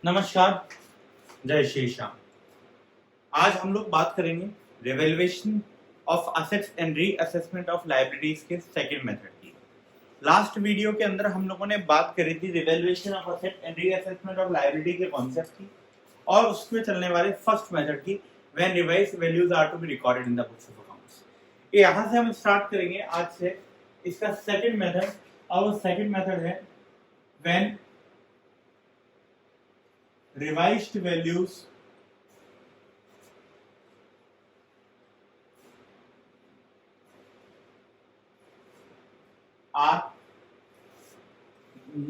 नमस्कार, जय श्री श्याम। आज हम लोग बात करेंगे revaluation of assets and reassessment of liabilities के सेकंड मेथड की। लास्ट वीडियो के अंदर हम लोगों ने बात करी थी revaluation of asset and reassessment of liability के कॉन्सेप्ट की और उसमें चलने वाले फर्स्ट मेथड की, when revised values are to be recorded in the books of accounts. यहां से हम स्टार्ट करेंगे आज से इसका सेकंड मेथड, और वो सेकंड मेथड है when revised values are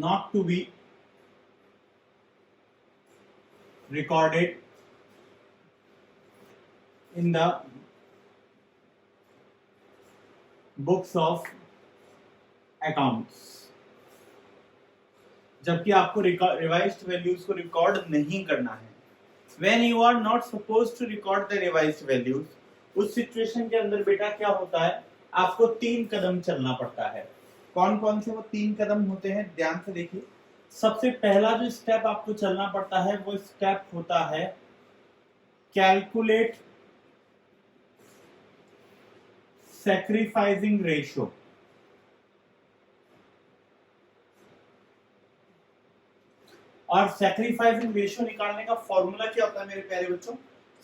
not to be recorded in the books of accounts। जबकि आपको रिवाइज्ड वैल्यूज को रिकॉर्ड नहीं करना है। When you are not supposed to record the revised values, उस सिचुएशन के अंदर बेटा क्या होता है, आपको 3 कदम चलना पड़ता है। कौन कौन से वो 3 कदम होते हैं, ध्यान से देखिए। सबसे पहला जो स्टेप आपको चलना पड़ता है वो स्टेप होता है कैलकुलेट सैक्रिफाइसिंग रेशियो। और सैक्रिफाइसिंग रेशियो निकालने का फॉर्मूला क्या होता है मेरे प्यारे बच्चों?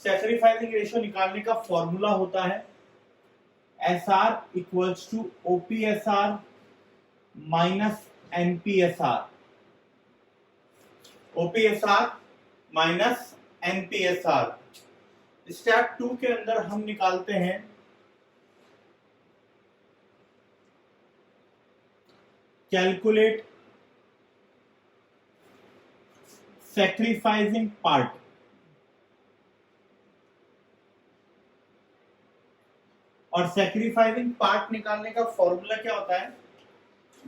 सैक्रिफाइसिंग रेशियो निकालने का फॉर्मूला होता है SR equals to OPSR minus NPSR। OPSR minus NPSR। Step 2 के अंदर हम निकालते हैं कैलकुलेट सैक्रिफाइसिंग पार्ट। और सैक्रिफाइसिंग पार्ट निकालने का फॉर्मूला क्या होता है?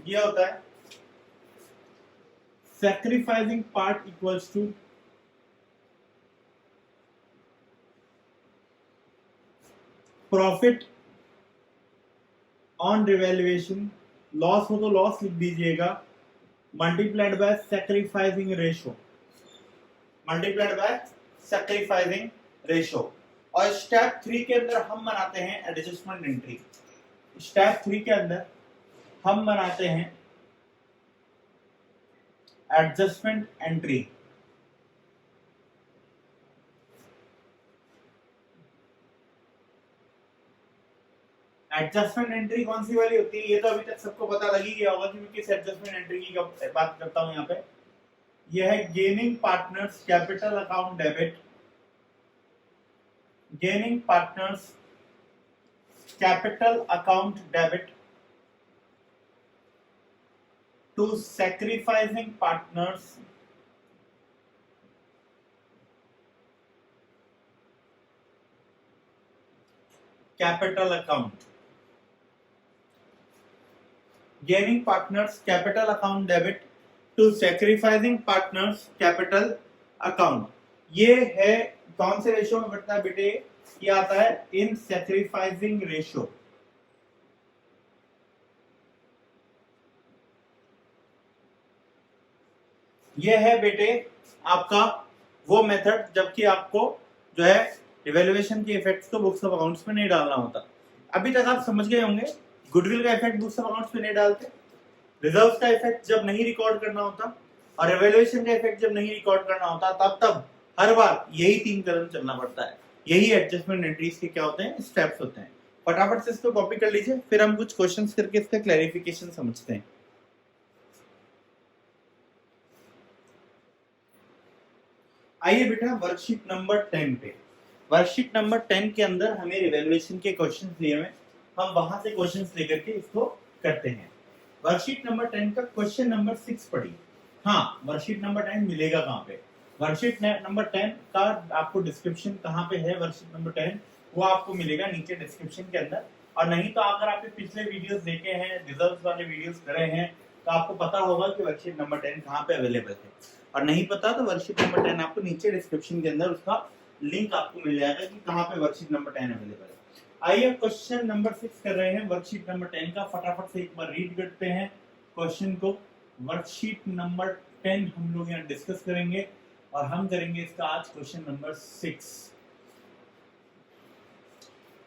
ये होता है sacrificing part equals to profit on revaluation, loss हो तो लॉस लिख दीजिएगा, multiplied by sacrificing ratio, multiplied by sacrificing ratio. और स्टेप 3 के अंदर हम बनाते हैं एडजस्टमेंट एंट्री। स्टेप 3 के अंदर हम बनाते हैं एडजस्टमेंट एंट्री। एडजस्टमेंट एंट्री कौन सी वाली होती है? ये तो अभी तक सबको पता लग ही गया होगा कि मैं किस एडजस्टमेंट एंट्री की बात करता हूं। यहाँ पे यह है gaining partners capital account debit, gaining partners capital account debit to sacrificing partners capital account. Gaining partners capital account debit to sacrificing partners capital account. ये है कौन से रेशियो में बढ़ता है बेटे? ये आता है इन सैक्रिफाइसिंग रेशियो। ये है बेटे आपका वो मेथड जबकि आपको जो है रिवैल्यूएशन के इफेक्ट्स को बुक्स ऑफ अकाउंट्स में नहीं डालना होता। अभी तक आप समझ गए होंगे गुडविल का इफेक्ट बुक्स ऑफ अकाउंट्स में नहीं डालते, रिजर्व्स का इफेक्ट जब नहीं रिकॉर्ड करना होता और रिवैल्यूएशन का इफेक्ट जब नहीं रिकॉर्ड करना होता तब हर बार यही 3 कदम चलना पड़ता है। यही एडजस्टमेंट एंट्रीज के क्या होते हैं, स्टेप्स होते हैं। फटाफट से इसको कॉपी कर लीजिए, फिर हम कुछ क्वेश्चंस करके इसका क्लैरिफिकेशन समझते हैं। आइए बेटा वर्कशीट नंबर 10 पे। वर्कशीट नंबर 10 के अंदर हमें रिवैल्यूएशन के क्वेश्चंस दिए हुए, हम वहां से क्वेश्चंस लेकर के इसको करते हैं। वर्कशीट नंबर 10 का क्वेश्चन नंबर 6 पढ़िए। हाँ, वर्कशीट नंबर 10 मिलेगा कहाँ पे? वर्कशीट नंबर 10 का आपको डिस्क्रिप्शन कहाँ पे है? वर्कशीट नंबर 10 वो आपको मिलेगा नीचे डिस्क्रिप्शन के अंदर। और नहीं तो अगर आपने पिछले वीडियोस देखे हैं, रिजल्ट्स वाले वीडियोस करे हैं, तो आपको पता होगा कि वर्कशीट नंबर 10 कहाँ पे अवेलेबल है। और नहीं पता तो वर्कशीट नंबर 10 आपको नीचे डिस्क्रिप्शन के अंदर उसका लिंक आपको मिल जाएगा कि कहाँ पे वर्कशीट नंबर 10 अवेलेबल है। आइए क्वेश्चन नंबर 6 कर रहे हैं वर्कशीट नंबर 10 का। फटाफट से एक बार रीड करते हैं क्वेश्चन को। वर्कशीट नंबर 10 हम लोग यहाँ डिस्कस करेंगे। और हम करेंगे इसका आज question number 6।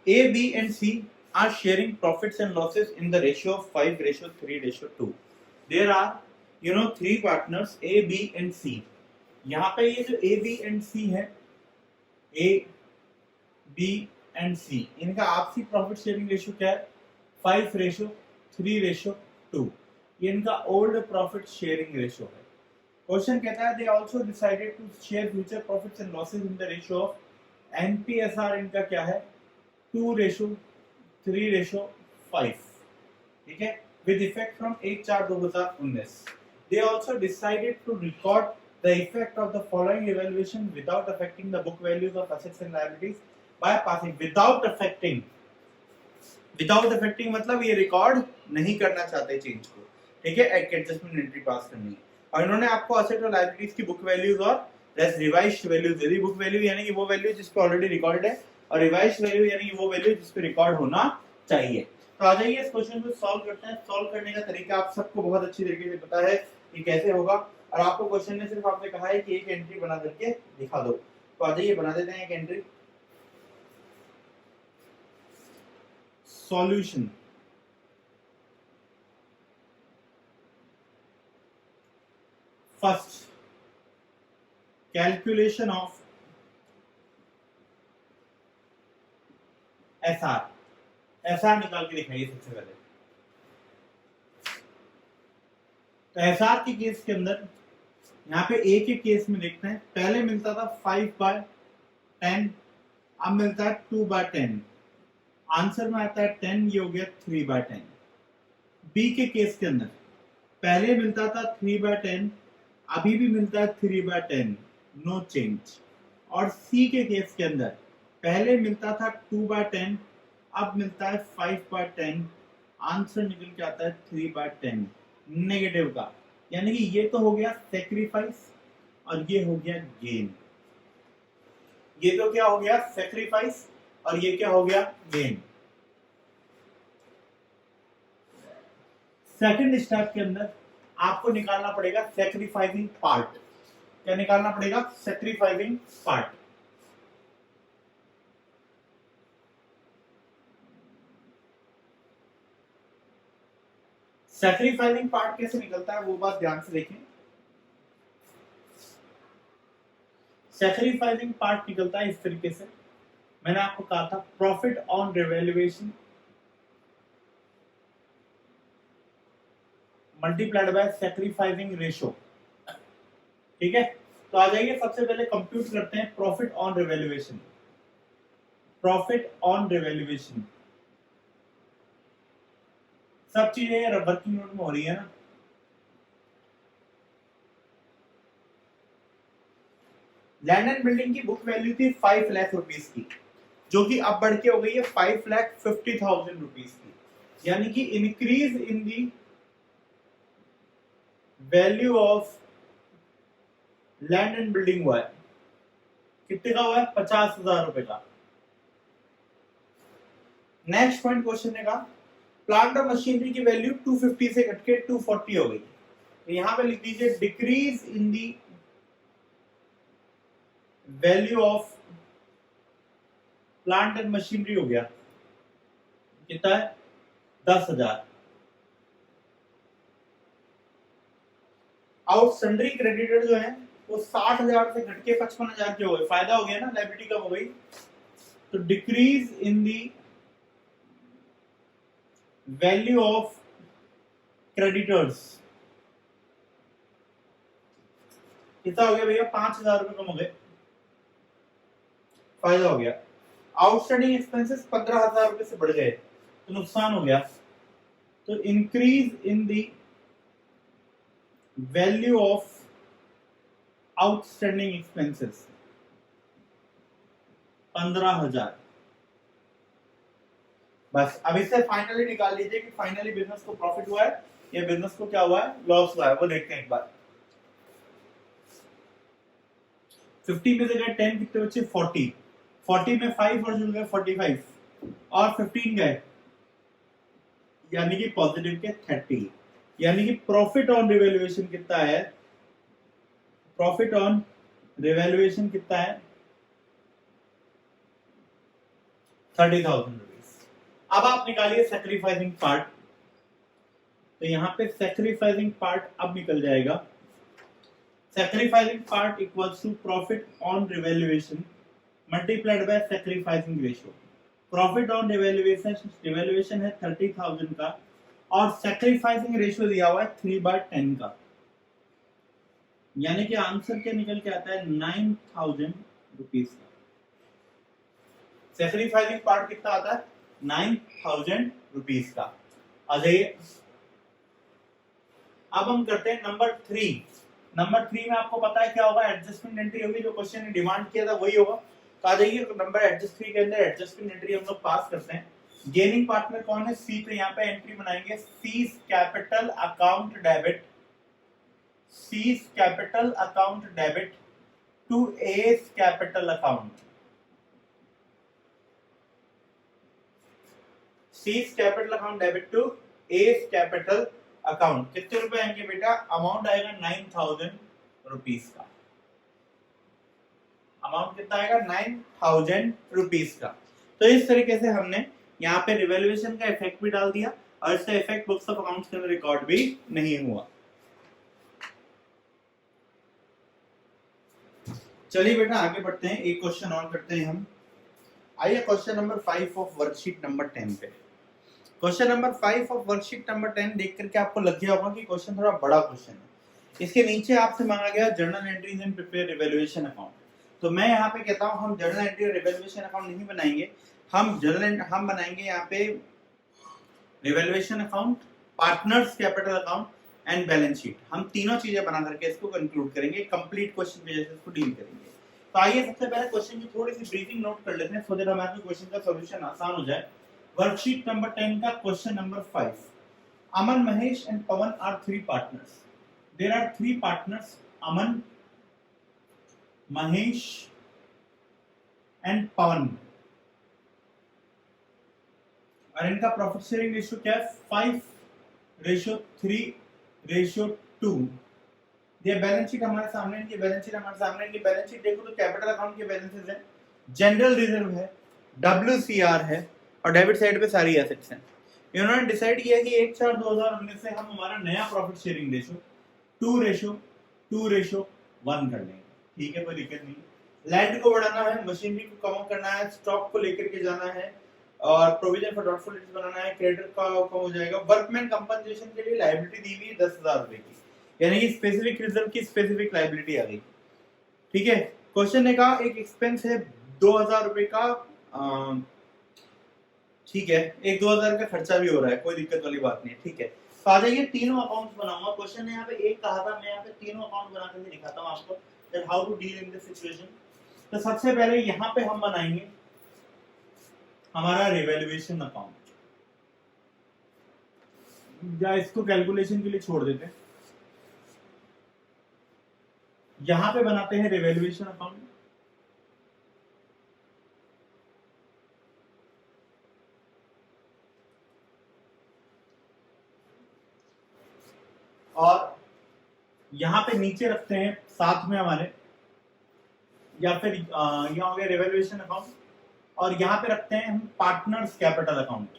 A, B and C are sharing profits and losses in the ratio of 5:3:2. There are, three partners A, B and C. यहाँ पे ये जो A, B and C है, A, B and C, इनका आपसी profit sharing ratio क्या है? 5:3:2. ये इनका ओल्ड प्रॉफिट शेयरिंग रेशियो है। क्वेश्चन कहता है they also decided to share future profits and losses in the ratio of NPSR. इनका क्या है? 2:3:5, ठीक है, with effect from 1/4/2019। They also decided to record the effect of the following evaluation without affecting the book values of assets and liabilities by passing without affecting मतलब ये record नहीं करना चाहते चेंज को, ठीक है, एडजस्टमेंट एंट्री पास करनी है। और इन्होंने आपको एसेट और लायबिलिटीज की बुक वैल्यूज और रिवाइज्ड वैल्यूज दे दी। बुक वैल्यू यानी कि वो वैल्यू जिस पे ऑलरेडी रिकॉर्डेड है, और रिवाइज्ड वैल्यू यानी कि वो वैल्यू जिस पे रिकॉर्ड होना चाहिए। तो आ जाइए इस क्वेश्चन को सॉल्व करते हैं। सॉल्व करने का तरीका आप सबको बहुत अच्छी तरीके से पता है कि कैसे होगा, और आपको क्वेश्चन ने सिर्फ आपसे कहा है कि एक एंट्री बना करके दिखा दो। तो आ जाइए बना देते हैं एक entry. Solution first, calculation of SR निकाल के दिखाइए सबसे पहले। तो एसआर के केस के अंदर यहाँ पे ए के केस में देखते हैं, पहले मिलता था 5/10, अब मिलता है 2/10। आंसर में आता है 10, ये हो गया 3/10। बी के केस के अंदर पहले मिलता था 3/10, अभी भी मिलता है 3/10, नो चेंज। और सी के केस के अंदर पहले मिलता था 2/10, अब मिलता है 5/10, आंसर निकल के आता है 3/10 नेगेटिव का। यानी कि ये तो हो गया सेक्रीफाइस और ये हो गया गेन। ये तो क्या हो गया? सेक्रीफाइस, और ये क्या हो गया? गेन। सेकंड स्टेप के अंदर आपको निकालना पड़ेगा सेक्रीफाइसिंग पार्ट। क्या निकालना पड़ेगा? Sacrificing part. सैक्रिफाइसिंग पार्ट कैसे निकलता है वो बात ध्यान से देखें। सैक्रिफाइसिंग पार्ट निकलता है इस तरीके से, मैंने आपको कहा था profit on revaluation multiplied by sacrificing ratio, ठीक है। तो आ जाइए सबसे पहले कंप्यूट करते हैं profit on revaluation. Profit on revaluation सब चीजें वर्किंग नोट में हो रही है ना। लैंड एंड बिल्डिंग की बुक वैल्यू थी 5 लाख रुपीस की, जो कि अब बढ़ के हो गई है 5,50,000 रुपीस की। यानी कि increase in the value of land and building हुआ है। कितने का हुआ है? 50,000 रुपए का। नेक्स्ट पॉइंट क्वेश्चन ने कहा प्लांट और मशीनरी की वैल्यू 250 से घटके 240 हो गई। तो यहां पे लिख दीजिए decrease in the value of plant and machinery हो गया, कितना है? 10,000। आउटस्टैंडिंग क्रेडिटर जो है वो 60,000 से घटके 55,000 के हो गए। फायदा हो गया ना, लायबिलिटी कम हो गई। तो decrease in the value of creditors कितना हो गया भैया? 5,000 रुपए कम हो गए, फायदा हो गया। आउटस्टैंडिंग एक्सपेंसेस 15,000 रुपए से बढ़ गए तो नुकसान हो गया। तो increase in the value of outstanding expenses 15,000। बस अब इससे फाइनली निकाल लीजिए कि फाइनली बिजनेस को प्रॉफिट हुआ है या बिजनेस को क्या हुआ है? लॉस हुआ है। वो देखते हैं एक बार। 50 में से गए 10, कितने बचे? 40। 40 में 5 और जुड़ गए 45, और 15 गए यानी कि पॉजिटिव के 30। यानी कि प्रॉफिट ऑन रिवैल्यूएशन कितना है? प्रॉफिट ऑन रिवैल्यूएशन कितना है 30,000 रुपीज। अब आप निकालिए सैक्रिफाइसिंग पार्ट, तो यहाँ पे सैक्रिफाइसिंग पार्ट अब निकल जाएगा, sacrificing part equals to profit on revaluation multiplied by sacrificing ratio. Profit on revaluation है 30,000 का और सैक्रिफाइसिंग रेशियो दिया हुआ है 3/10 का, यानी कि आंसर क्या निकल के आता है 9,000 रुपीज का। सैक्रिफाइसिंग पार्ट कितना आता है 9,000 रुपीज का। अजय अब हम करते हैं नंबर 3। नंबर 3 में आपको पता है क्या होगा, एडजस्टमेंट एंट्री होगी, जो क्वेश्चन ने डिमांड किया था वही होगा। तो आ जाइए नंबर एडजस्ट 3 के अंदर एडजस्टमेंट एंट्री हम लोग पास करते हैं। गेनिंग पार्टनर कौन है सी, पे यहाँ पे एंट्री बनाएंगे C's capital account debit, C's capital account debit to S capital account, C's capital account debit to S capital account. कितने रुपए आएंगे बेटा, अमाउंट आएगा 9,000 रुपीज का। अमाउंट कितना आएगा 9,000 रुपीज का। तो इस तरीके से हमने यहाँ पे रिवैल्यूएशन का इफेक्ट भी डाल दिया और इसका इफेक्ट बुक्स ऑफ अकाउंट्स के अंदर रिकॉर्ड भी नहीं हुआ। चलिए बेटा आगे बढ़ते हैं, एक क्वेश्चन और करते हैं हम। आइए question number 5 of worksheet number 10 पे। Question number 5 of worksheet number 10 देख करके आपको लग गया होगा कि क्वेश्चन थोड़ा बड़ा क्वेश्चन है। इसके नीचे आपसे मांगा गया journal entries and prepare revaluation account. तो मैं यहाँ पे कहता हूँ हम जर्नल एंट्री और रिवैल्यूएशन अकाउंट नहीं बनाएंगे, हम बनाएंगे यहाँ पे revaluation account, partners capital account and balance sheet. हम तीनों चीजें बना करके इसको कंक्लूड करेंगे, कंप्लीट क्वेश्चन के जैसे इसको डील करेंगे। तो आइए सबसे पहले क्वेश्चन की थोड़ी सी ब्रीफिंग नोट कर लेते हैं, सो दैट हमारे क्वेश्चन का सॉल्यूशन आसान हो जाए। वर्कशीट नंबर 10 का question number 5। Aman, Mahesh and Pawan are 3 partners. There are 3 partners, Aman, Mahesh and Pawan, और इनका प्रॉफिट शेयरिंग रेशियो क्या है 5:3:2। ये बैलेंस शीट हमारे सामने, इनकी बैलेंस शीट हमारे सामने। इनकी बैलेंस शीट देखो तो कैपिटल अकाउंट के बैलेंसेस है, जनरल रिजर्व है, WCR है और डेबिट साइड पे सारी एसेट्स हैं। इन्होंने डिसाइड किया कि 1/4/2019 से हम हमारा नया प्रॉफिट शेयरिंग रेशियो 2:1 कर लेंगे। ठीक है, कोई दिक्कत नहीं। लैंड को बढ़ाना है, मशीनरी को कम करना है, स्टॉक को लेकर के जाना है और प्रोविजन फॉर डॉटफुल डेट्स बनाना है, क्रेडिट का कम हो जाएगा। वर्कमैन कंपनसेशन के लिए लायबिलिटी दी हुई है 10,000 रुपए की, यानी कि स्पेसिफिक रिजर्व की स्पेसिफिक लायबिलिटी आ गई। ठीक है, क्वेश्चन ने कहा एक एक्सपेंस है 2,000 रुपए का, ठीक है, एक 2,000 का खर्चा भी हो रहा है, कोई दिक्कत वाली बात नहीं है। ठीक है, तो आ जाइए तीनों अकाउंट्स बनाऊंगा। क्वेश्चन ने यहाँ पे एक कहा था, मैं यहाँ पे तीनों अकाउंट बना करके दिखाता हूँ आपको that how to deal in this situation. तो सबसे पहले यहाँ पे हम बनाएंगे हमारा रिवैल्यूएशन अकाउंट, या इसको कैलकुलेशन के लिए छोड़ देते हैं। यहां पे बनाते हैं रिवैल्यूएशन अकाउंट, और यहां पे नीचे रखते हैं साथ में हमारे, या फिर यहां हो गया रिवैल्यूएशन अकाउंट, और यहां पे रखते हैं हम पार्टनर्स कैपिटल अकाउंट।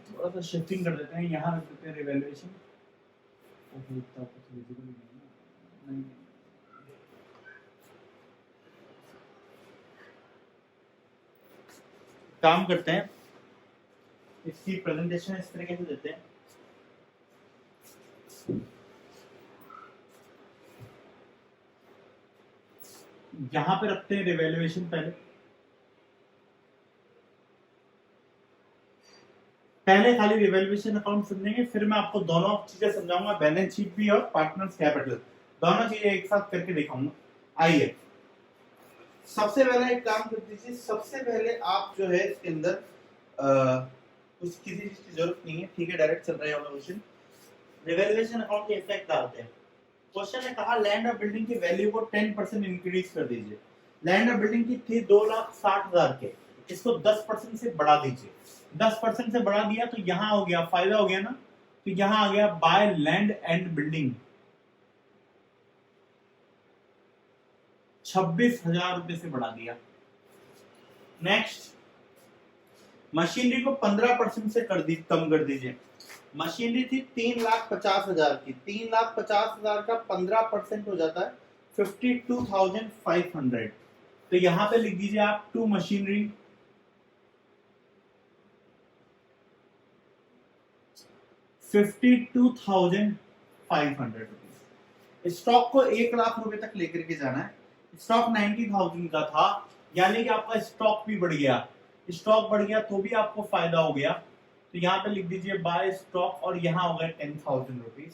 थोड़ा सा शिफ्टिंग कर देते हैं, यहां रख देते हैं रिवैल्यूएशन। काम करते हैं, इसकी प्रेजेंटेशन इस तरीके से देते हैं। यहां पे रखते हैं रिवैल्यूएशन पहले खाली रिवैल्यूएशन अकाउंट समझेंगे, फिर मैं आपको दोनों चीजें समझाऊंगा, बैलेंस शीट भी और पार्टनर्स कैपिटल, दोनों चीजें एक साथ करके दिखाऊंगा। आइए सबसे पहले एक काम कर दीजिए, सबसे पहले आप जो है इसके अंदर कुछ किसी चीज की जरूरत नहीं है, ठीक है, डायरेक्ट चल रहा है क्वेश्चन। रिवैल्यूएशन अकाउंट के इफेक्ट डालते हैं। क्वेश्चन ने कहा लैंड और बिल्डिंग की वैल्यू को 10% इंक्रीज कर दीजिए। लैंड और बिल्डिंग की थी 2,60,000 के, इसको 10% से बढ़ा दीजिए। 10% से बढ़ा दिया तो यहाँ हो गया फायदा हो गया ना, तो यहाँ आ गया बाय लैंड एंड बिल्डिंग 26,000 रुपए से बढ़ा दिया। नेक्स्ट, मशीनरी को 15% से कम कर दीजिए। मशीनरी थी 3,50,000 की, 3,50,000 का 15% हो जाता है 52,500। तो यहां पे लिख दीजिए आप टू मशीनरी 52,500 रुपीज। स्टॉक को 1,00,000 रुपए तक लेकर के जाना है। स्टॉक 90,000 का था, यानी कि आपका स्टॉक भी बढ़ गया, स्टॉक बढ़ गया तो भी आपको फायदा हो गया। तो यहाँ पे लिख दीजिए बाय स्टॉक और यहाँ हो गया 10,000 rupees.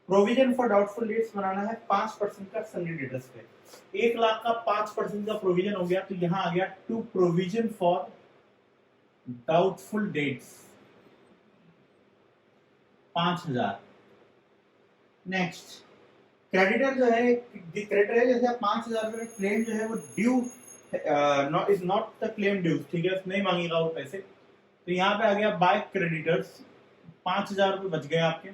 Provision for doubtful debts बनाना है 5% का सन्नी डेटर्स पे। 1,00,000 का 5% का प्रोविजन हो गया, तो यहाँ आ गया to provision for doubtful debts 5,000। Next, creditor जो है, क्रेडिटर है जैसे 5,000 रुपए का क्लेम जो है वो due is not the claim due, ठीक है, नहीं मांगेगा वो पैसे। तो यहाँ पे आ गया बाय क्रेडिटर्स 5,000 रुपए बच गए आपके।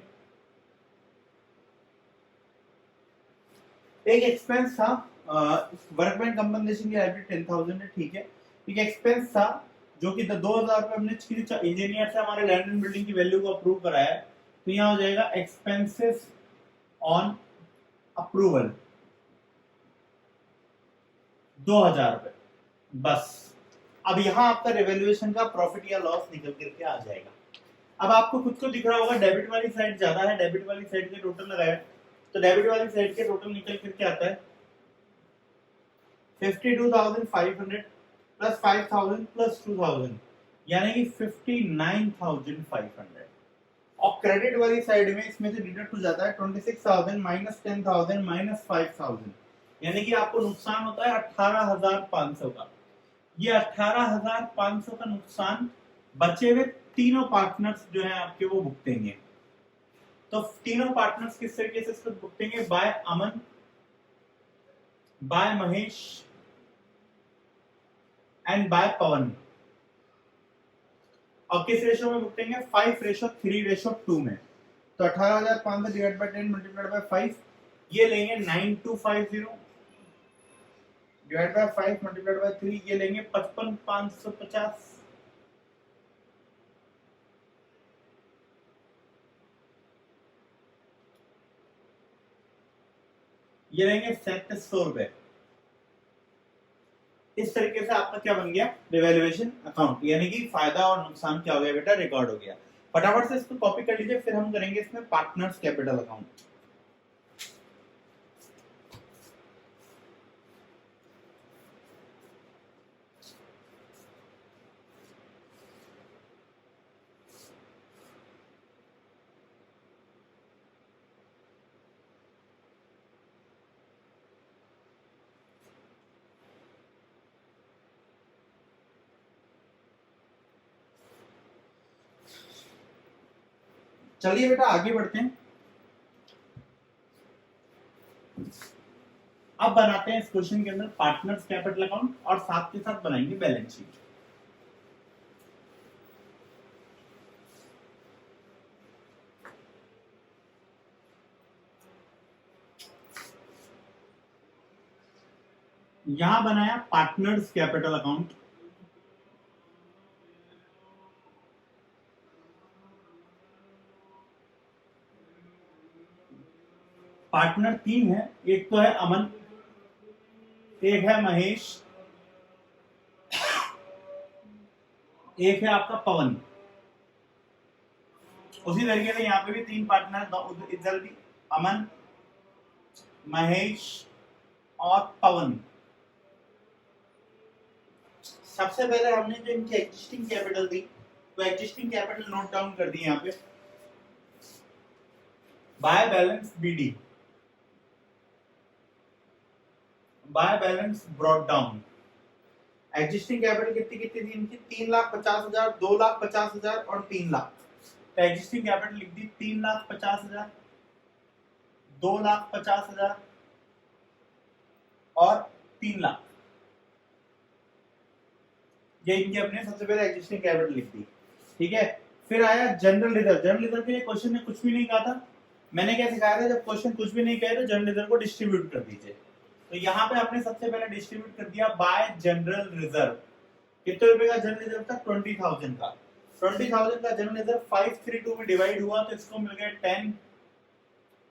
एक एक्सपेंस था वर्कमैन कंपनसेशन की लाइबिलिटी 10,000 है, ठीक है। एक एक्सपेंस था जो कि 2,000 रुपए हमने इंजीनियर से हमारे लैंड एंड बिल्डिंग की वैल्यू को अप्रूव कराया है, तो यहाँ हो जाएगा एक्सपेंसेस ऑन अप्रूवल 2,000 रुपए बस। अब यहाँ आपका रिवैल्यूएशन का प्रॉफिट या लॉस निकल करके आ जाएगा। अब आपको खुद को दिख रहा होगा डेबिट वाली साइड ज्यादा है, डेबिट वाली साइड के टोटल लगाया, तो डेबिट वाली साइड के टोटल निकल करके आता है 52,500 प्लस 5,000 प्लस 2,000, यानी कि 59,500। और क्रेडिट वाली साइड में इसमें से डिडक्ट हो जाता है 26,000 माइनस 10,000 माइनस 5,000, यानी कि आपको नुकसान होता है 18,500 का। ये 18,500 का नुकसान बचे हुए तीनों पार्टनर्स जो हैं आपके वो भुगतेंगे। तो तीनों पार्टनर्स किस तरीके से इसको भुगतेंगे? By Aman, by Mahesh and by Pawan. और किस रेशो में भुगतेंगे? 5:3:2 में। तो 18,500 डिवाइड बाय 10 मल्टीप्लाइड बाय 5, ये लेंगे 9250 डिवाइड बाय 5 मल्टीप्लाइड बाय 3, ये लेंगे 55,550। ये लेंगे 3700 रुपए। इस तरीके से आपका क्या बन गया? रिवैल्यूएशन अकाउंट, यानी कि फायदा और नुकसान क्या हो गया बेटा? रिकॉर्ड हो गया। फटाफट से इसको कॉपी कर लीजिए, फिर हम करेंगे इसमें पार्टनर्स कैपिटल अकाउंट। चलिए बेटा आगे बढ़ते हैं। अब बनाते हैं इस क्वेश्चन के अंदर पार्टनर्स कैपिटल अकाउंट और साथ के साथ बनाएंगे बैलेंस शीट। यहां बनाया पार्टनर्स कैपिटल अकाउंट। पार्टनर 3 है, एक तो है अमन, एक है महेश, एक है आपका पवन। उसी तरीके से यहाँ पे भी 3 पार्टनर, इधर भी अमन, महेश और पवन। सबसे पहले हमने जो इनकी एग्जिस्टिंग कैपिटल दी, तो एग्जिस्टिंग कैपिटल नोट डाउन कर दी यहाँ पे by balance BD, by balance brought down. Existing capital कितनी कितनी थी इनकी? 3,50,000, 2,50,000 और 3,00,000। तो एग्जिस्टिंग कैपिटल लिख दी 3,50,000, 2,50,000 और 3,00,000। ये इनके अपने सबसे पहले एग्जिस्टिंग कैपिटल लिख दी। ठीक है। फिर आया जनरल रिजर्व। जनरल रिजर्व के लिए क्वेश्चन ने कुछ भी नहीं कहा था। मैंने क्या सिखाया था, जब क्वेश्चन कुछ भी नहीं कहे तो जनरल रिजर्व को डिस्ट्रीब्यूट कर दीजिए। तो यहाँ पे आपने सबसे पहले डिस्ट्रीब्यूट कर दिया बाय जनरल रिजर्व। कितने रुपए का जनरल रिजर्व था? 20,000 का। 20,000 का जनरल रिजर्व 532 में डिवाइड हुआ तो इसको मिल गया 10,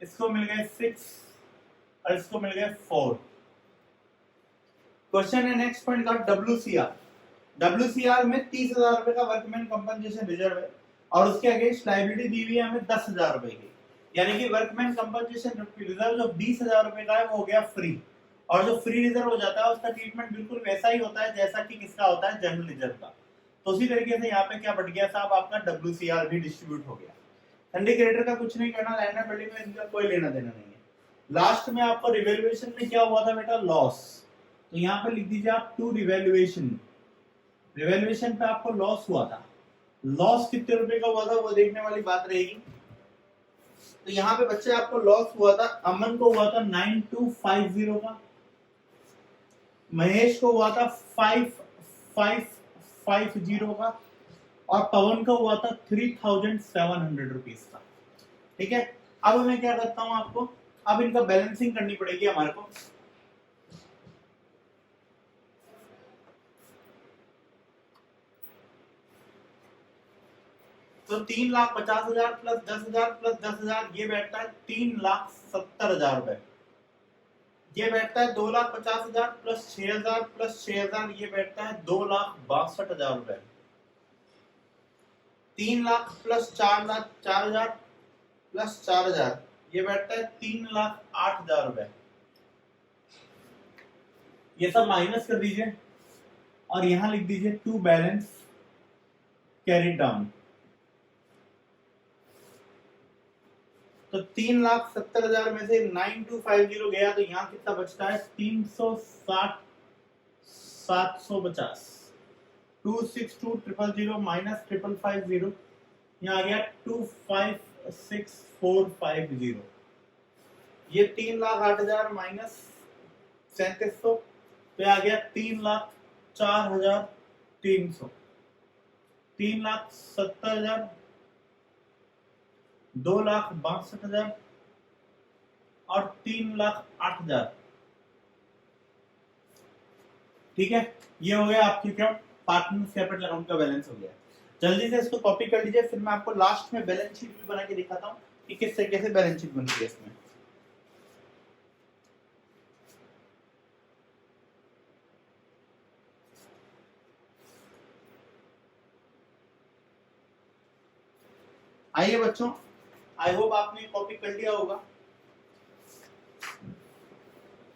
इसको मिल गए 6 और इसको मिल गए 4। क्वेश्चन है नेक्स्ट पॉइंट का WCR। WCR में 30,000 रुपए का वर्कमैन कंपनसेशन रिजर्व है और उसके अगेंस्ट लायबिलिटी दी हुई है हमें 10,000 रुपए की। यानी कि वर्कमैन कंपनसेशन रिजर्व जो 20,000 रुपए का है वो हो गया फ्री, और जो फ्री रिजर्व हो जाता है उसका ट्रीटमेंट बिल्कुल वैसा ही होता है जैसा कि किसका होता है, जनरल रिजर्व का। तो उसी तरीके से यहाँ पे क्या बढ़ गया साहब, आपका WCR भी डिस्ट्रीब्यूट हो गया। संडे क्रेडिटर का कुछ नहीं करना, लैंड एंड बिल्डिंग में इनका कोई लेना देना नहीं है। लास्ट में आपको रिवैल्यूएशन में क्या हुआ था बेटा, लॉस। तो यहाँ पे लिख दीजिए आप टू रिवैल्यूएशन। रिवैल्यूएशन पे आपको लॉस हुआ था। लॉस कितने रुपए का हुआ था वो देखने वाली बात रहेगी। तो यहाँ पे बच्चे आपको लॉस हुआ था, अमन को हुआ था 9250 का, महेश को हुआ था 5550 का, और पवन का हुआ था 3,700 रुपीज का। ठीक है। अब मैं क्या करता हूं आपको, अब इनका बैलेंसिंग करनी पड़ेगी हमारे को। तो 3,50,000 प्लस 10,000 प्लस 10,000 ये बैठता है 3,70,000 रुपए। ये बैठता है 2,50,000 प्लस 6,000 प्लस 6,000 ये बैठता है 2,62,000 रुपए। 3 लाख प्लस 4,000 प्लस 4,000 ये बैठता है 3,08,000 रुपए। ये सब माइनस कर दीजिए और यहां लिख दीजिए टू बैलेंस कैरी डाउन। तो 3,70,000 में से 9250 गया तो यहाँ कितना बचता है, 360 750। 262,000 माइनस 550 यहाँ आ गया 256,450। ये 3,08,000 माइनस 3700 तो आ गया 3,04,300। 3,70,000, 2,62,000 और 3,08,000। ठीक है, ये हो गया आपकी क्या, पार्टनर्स कैपिटल अकाउंट का बैलेंस हो गया। जल्दी से इसको कॉपी कर लीजिए, फिर मैं आपको लास्ट में बैलेंस शीट भी बना के दिखाता हूँ कि किस तरीके से बैलेंस शीट बनती है इसमें। आइए बच्चों, आई होप आपने कॉपी कर लिया होगा।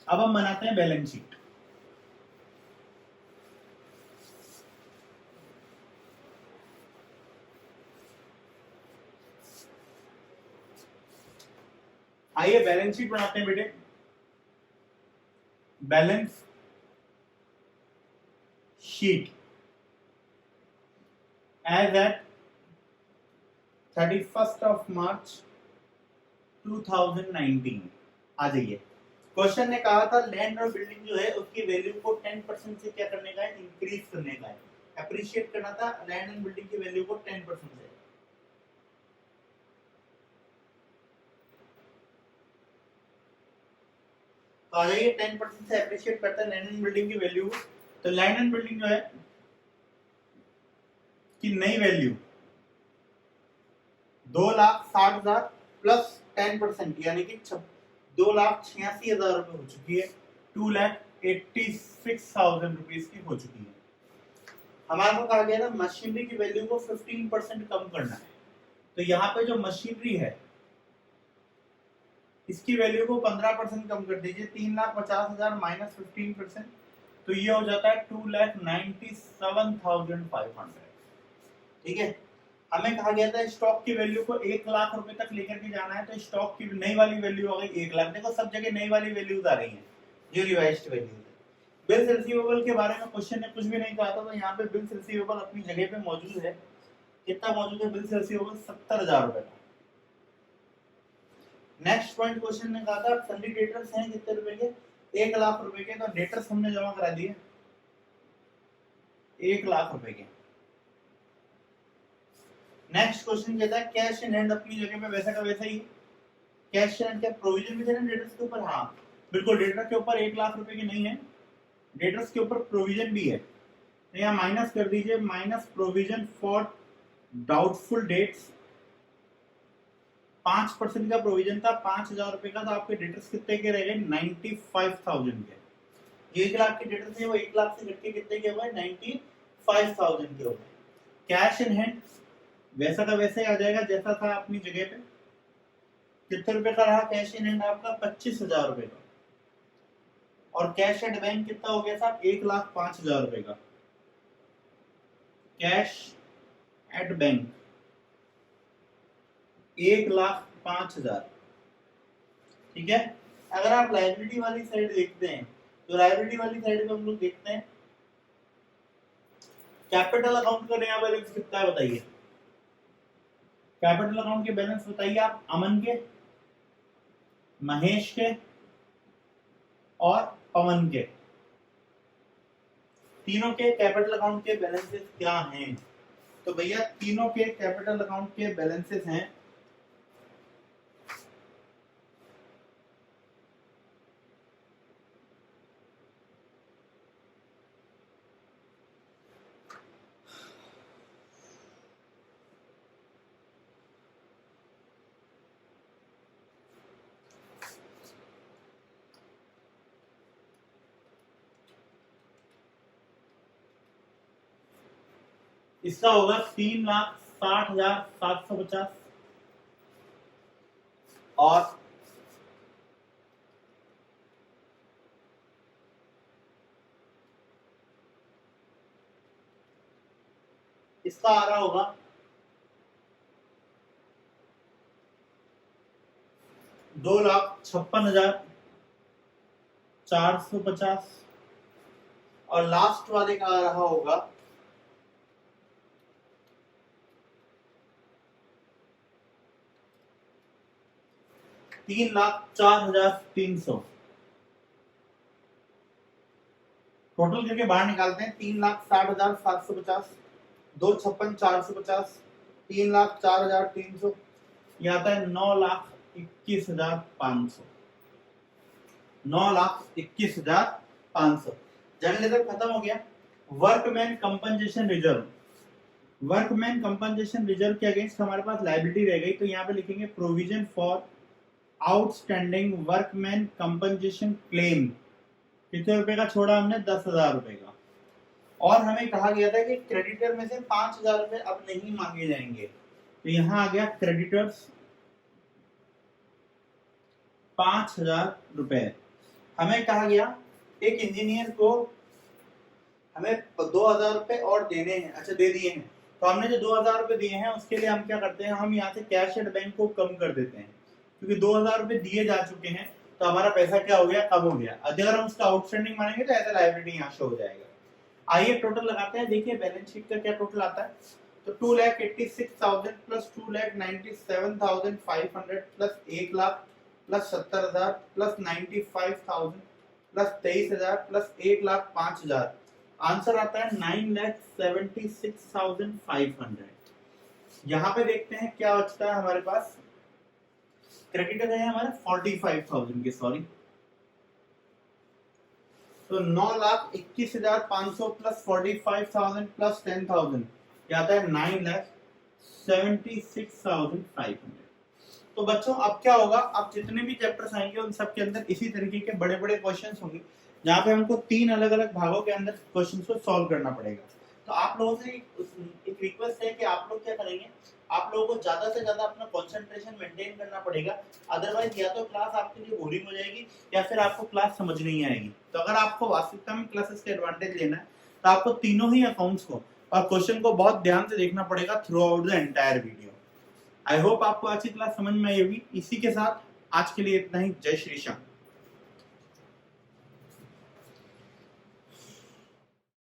अब हम बनाते हैं बैलेंस शीट। आइए बैलेंस शीट बनाते हैं बेटे। Balance sheet as at 31st of March 2019। आ जाइए। क्वेश्चन ने कहा था लैंड और बिल्डिंग जो है उसकी वैल्यू को 10% से क्या करने का है, इंक्रीज करने का है, अप्रिशिएट करना था लैंड एंड बिल्डिंग की वैल्यू को 10% से। तो आ जाइए 10% से अप्रिशिएट करता है लैंड एंड बिल्डिंग की वैल्यू। तो लैंड एंड बिल्डिंग जो है की नई वैल्यू 2,60,000 प्लस 10% यानी कि 2,86,000 रुपए हो चुकी है। 2,86,000 रुपीज की हो चुकी है। हमारे को कहा गया था मशीनरी की वैल्यू को 15% कम करना है। तो यहाँ पे जो मशीनरी है इसकी वैल्यू को 15% कम कर दीजिए। 3,50,000 माइनस 15%, तो ये हो जाता है 2,97,500। ठीक है। हमें कहा गया था स्टॉक की वैल्यू को 1,00,000 रुपए तक लेकर के जाना है, तो स्टॉक की नई वाली वैल्यू आ गई 1,00,000। देखो सब जगह नई वाली वैल्यूज आ रही हैं, जो रिवाइज्ड वैल्यूज है। बिल्स रिसीवेबल के बारे में क्वेश्चन ने कुछ भी नहीं कहा था, तो यहाँ पे बिल्स रिसीवेबल अपनी जगह पे मौजूद है। कितना मौजूद है बिल्स रिसीवेबल, 70,000 रुपए का। नेक्स्ट पॉइंट क्वेश्चन ने कहा था सन्डी डेटर्स हैं कितने रुपए के, 1,00,000 रुपए के। तो डेटर्स हमने जमा करा दिए 1,00,000 रुपए के। नेक्स्ट क्वेश्चन कहता है कैश इन हैंड अपनी जगह पे वैसा का वैसा ही। कैश इन हैंड क्या प्रोविजन भी थे ना डेटर्स के ऊपर? हाँ बिल्कुल, डेटर के ऊपर 1,00,000 रुपए की नहीं है, डेटर्स के ऊपर प्रोविजन भी है। तो यहाँ माइनस कर दीजिए, minus provision for doubtful dates. 5% का प्रोविजन था 5,000 रुपए का, तो आपके डेटर्स कितने के रह गए? 95,000 के। 1,00,000 के डेटर्स थे वो 1,00,000 से घट के कितने के हुए? 95,000 के हो गए। कैश इन हैंड वैसा का वैसे ही आ जाएगा जैसा था अपनी जगह पे। कितने रुपए का रहा कैश इन हैंड आपका? 25,000 रुपए का। और कैश एट बैंक कितना हो गया साहब? 1,05,000 रुपए का। Cash at bank 1,05,000। ठीक है। अगर आप लाइबिलिटी वाली साइड देखते हैं तो लाइबिलिटी वाली साइड पे हम लोग देखते हैं कैपिटल अकाउंट का नया बैलेंस कितना है बताइए। कैपिटल अकाउंट के बैलेंस बताइए आप। अमन के, महेश के और पवन के, तीनों के कैपिटल अकाउंट के बैलेंसेस क्या हैं? तो भैया तीनों के कैपिटल अकाउंट के बैलेंसेस हैं इसका होगा 3,60,750 और इसका आ रहा होगा 2,56,450 और लास्ट वाले का आ रहा होगा 3,04,300। टोटल करके बाहर निकालते हैं। 3,60,750, 2,56,450, 3,04,300, ये आता है 9,21,500। 9,21,500। जनरल खत्म हो गया। Workman compensation reserve, workman compensation reserve के अगेंस्ट हमारे पास लायबिलिटी रह गई, तो यहाँ पे लिखेंगे provision for outstanding workman compensation claim. कितने रुपए का छोड़ा हमने? 10,000 रुपए का। और हमें कहा गया था कि क्रेडिटर में से 5,000 रुपए अब नहीं मांगे जाएंगे, तो यहाँ आ गया क्रेडिटर्स 5,000 रुपए। हमें कहा गया एक इंजीनियर को हमें 2,000 रुपए और देने हैं। अच्छा दे दिए हैं, तो हमने जो 2,000 रुपए दिए हैं उसके लिए हम क्या करते हैं? हम यहाँ से कैश एट बैंक को कम कर देते हैं, क्योंकि 2,000 रुपए दिए जा चुके हैं, तो हमारा पैसा क्या हो गया? कम हो गया। अगर हम उसका आउटस्टैंडिंग मानेंगे तो ऐसा लायबिलिटी यहाँ शो हो जाएगा। आइए टोटल लगाते हैं, देखिए बैलेंस शीट का क्या टोटल आता है। तो 2,86,000 plus 2,97,500 plus 1,00,000 plus 70,000 plus 95,000 plus 23,000 plus 1,05,000, answer आता है 9,76,500। यहाँ पे देखते हैं क्या बचता है हमारे पास। क्रेडिटर है हमारे 45,000 के, सॉरी, तो 9,21,500 प्लस 45,000 प्लस 10,000, क्या आता है 9,76,500। तो बच्चों अब क्या होगा? अब जितने भी चैप्टर्स आएंगे उन सब के अंदर इसी तरीके के बड़े बड़े क्वेश्चंस होंगे, जहाँ पे हमको 3 अलग अलग भागों के अंदर क्वेश्चंस को सॉल्व करना पड़ेगा। तो आप लोगों से एक रिक्वेस्ट है कि आप लोग क्या करेंगे, आप लोगों को ज्यादा से ज्यादा अपना कंसंट्रेशन मेंटेन करना पड़ेगा, अदरवाइज या तो क्लास आपके लिए बोरिंग हो जाएगी या फिर आपको क्लास समझ नहीं आएगी। तो अगर आपको वास्तविकता में क्लासेस के एडवांटेज लेना है तो आपको तीनों ही अकाउंट्स को और क्वेश्चन को बहुत ध्यान से देखना पड़ेगा through out the entire video. I hope आपको आज की क्लास समझ में आई होगी। इसी के साथ आज के लिए इतना ही। जय श्री श्याम।